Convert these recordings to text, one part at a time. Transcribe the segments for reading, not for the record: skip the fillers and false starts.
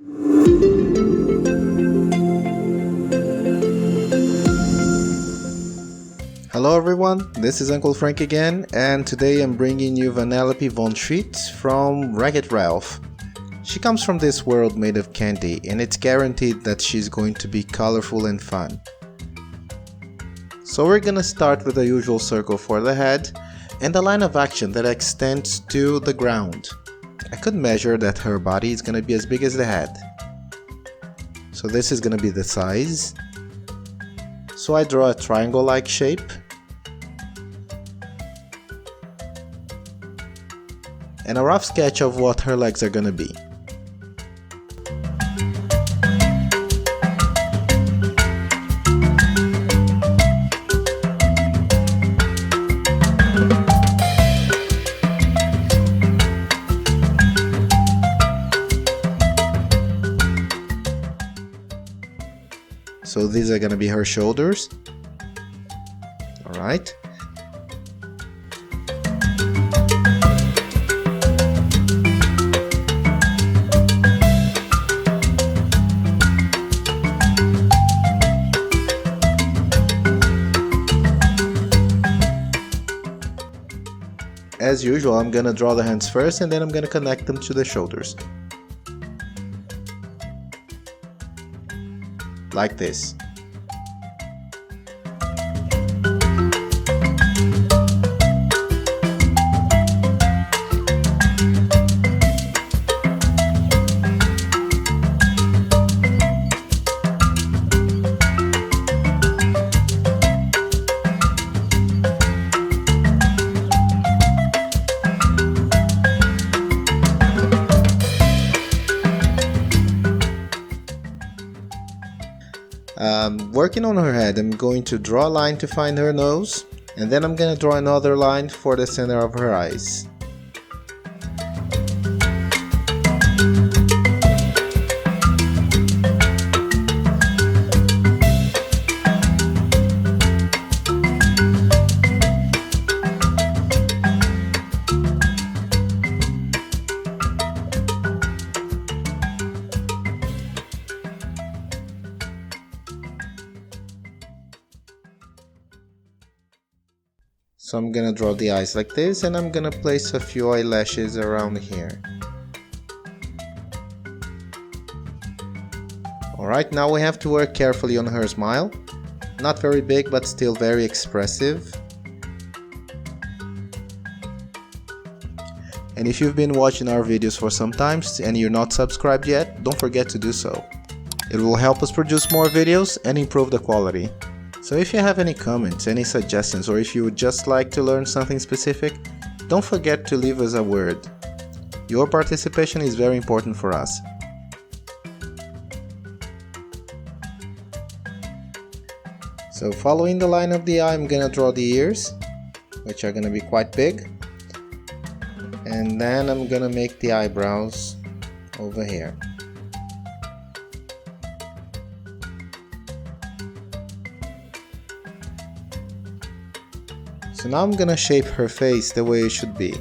Hello everyone, this is Uncle Frank again, and today I'm bringing you Vanellope von Schweetz from Wreck-It Ralph. She comes from this world made of candy, and it's guaranteed that she's going to be colorful and fun. So we're gonna start with the usual circle for the head, and a line of action that extends to the ground. I could measure that her body is gonna be as big as the head. So this is gonna be the size. So I draw a triangle-like shape. And a rough sketch of what her legs are gonna be. So these are gonna be her shoulders. All right. As usual, I'm gonna draw the hands first and then I'm gonna connect them to the shoulders. Like this. Working on her head, I'm going to draw a line to find her nose, and then I'm going to draw another line for the center of her eyes. So I'm gonna draw the eyes like this, and I'm gonna place a few eyelashes around here. Alright, now we have to work carefully on her smile. Not very big, but still very expressive. And if you've been watching our videos for some time and you're not subscribed yet, don't forget to do so. It will help us produce more videos and improve the quality. So if you have any comments, any suggestions, or if you would just like to learn something specific, don't forget to leave us a word. Your participation is very important for us. So following the line of the eye, I'm gonna draw the ears, which are gonna be quite big. And then I'm gonna make the eyebrows over here. So now I'm gonna shape her face the way it should be.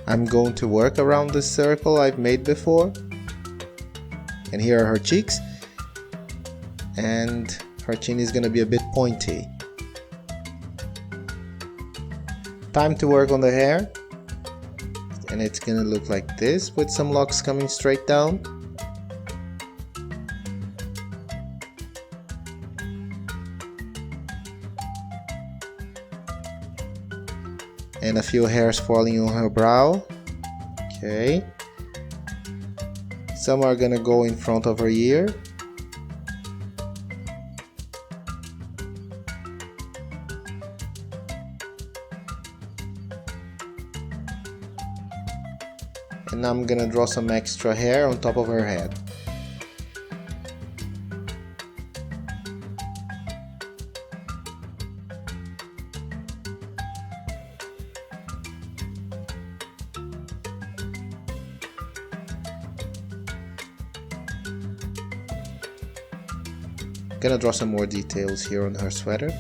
I'm going to work around the circle I've made before. And here are her cheeks. And her chin is gonna be a bit pointy. Time to work on the hair. And it's gonna look like this with some locks coming straight down. And a few hairs falling on her brow. Okay. Some are gonna go in front of her ear. And now I'm gonna draw some extra hair on top of her head. Gonna draw some more details here on her sweater.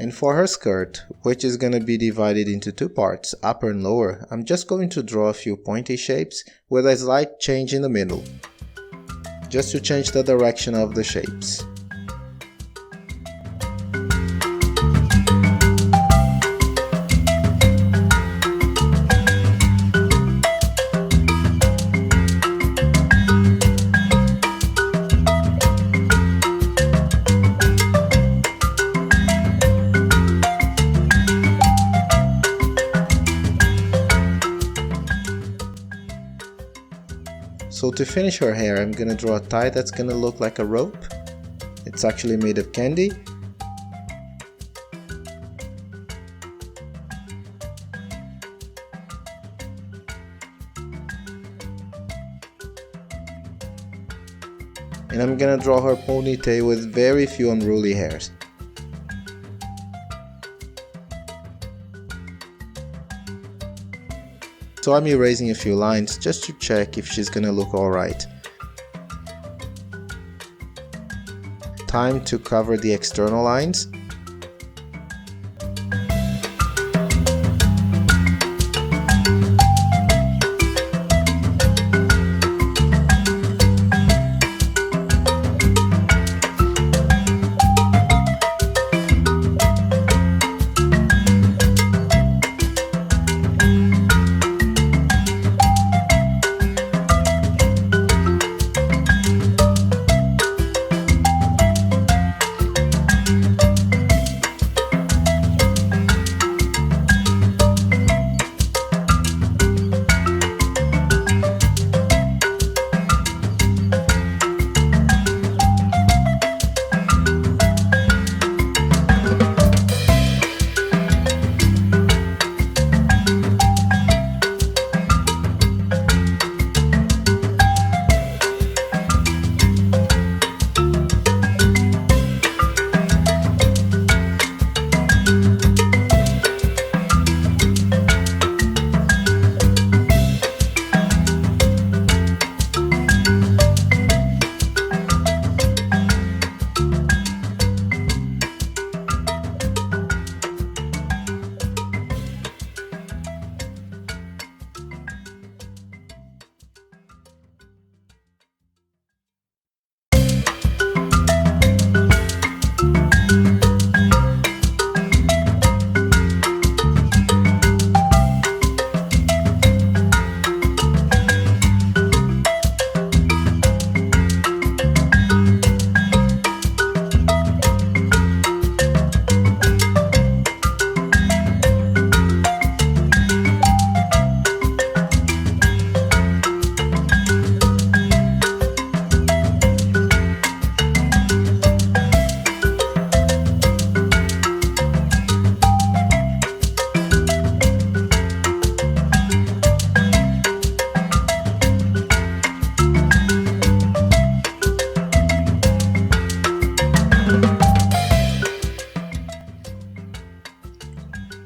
And for her skirt, which is going to be divided into two parts, upper and lower, I'm just going to draw a few pointy shapes with a slight change in the middle, just to change the direction of the shapes. So to finish her hair, I'm gonna draw a tie that's gonna look like a rope. It's actually made of candy. And I'm gonna draw her ponytail with very few unruly hairs. So I'm erasing a few lines just to check if she's gonna look alright. Time to cover the external lines.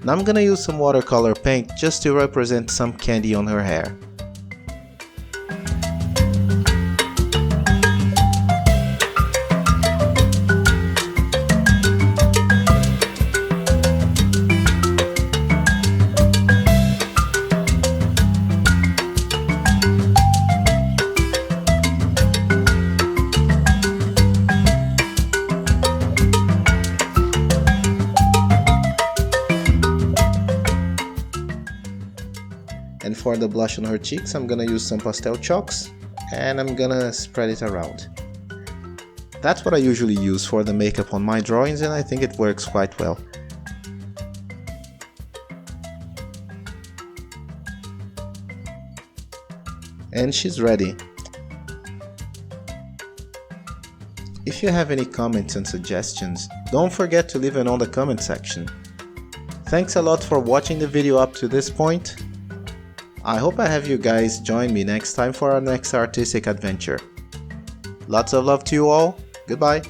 Now I'm gonna use some watercolor paint just to represent some candy on her hair. And for the blush on her cheeks, I'm gonna use some pastel chalks and I'm gonna spread it around. That's what I usually use for the makeup on my drawings, and I think it works quite well. And she's ready. If you have any comments and suggestions, don't forget to leave it on the comment section. Thanks a lot for watching the video up to this point. I hope I have you guys join me next time for our next artistic adventure. Lots of love to you all. Goodbye.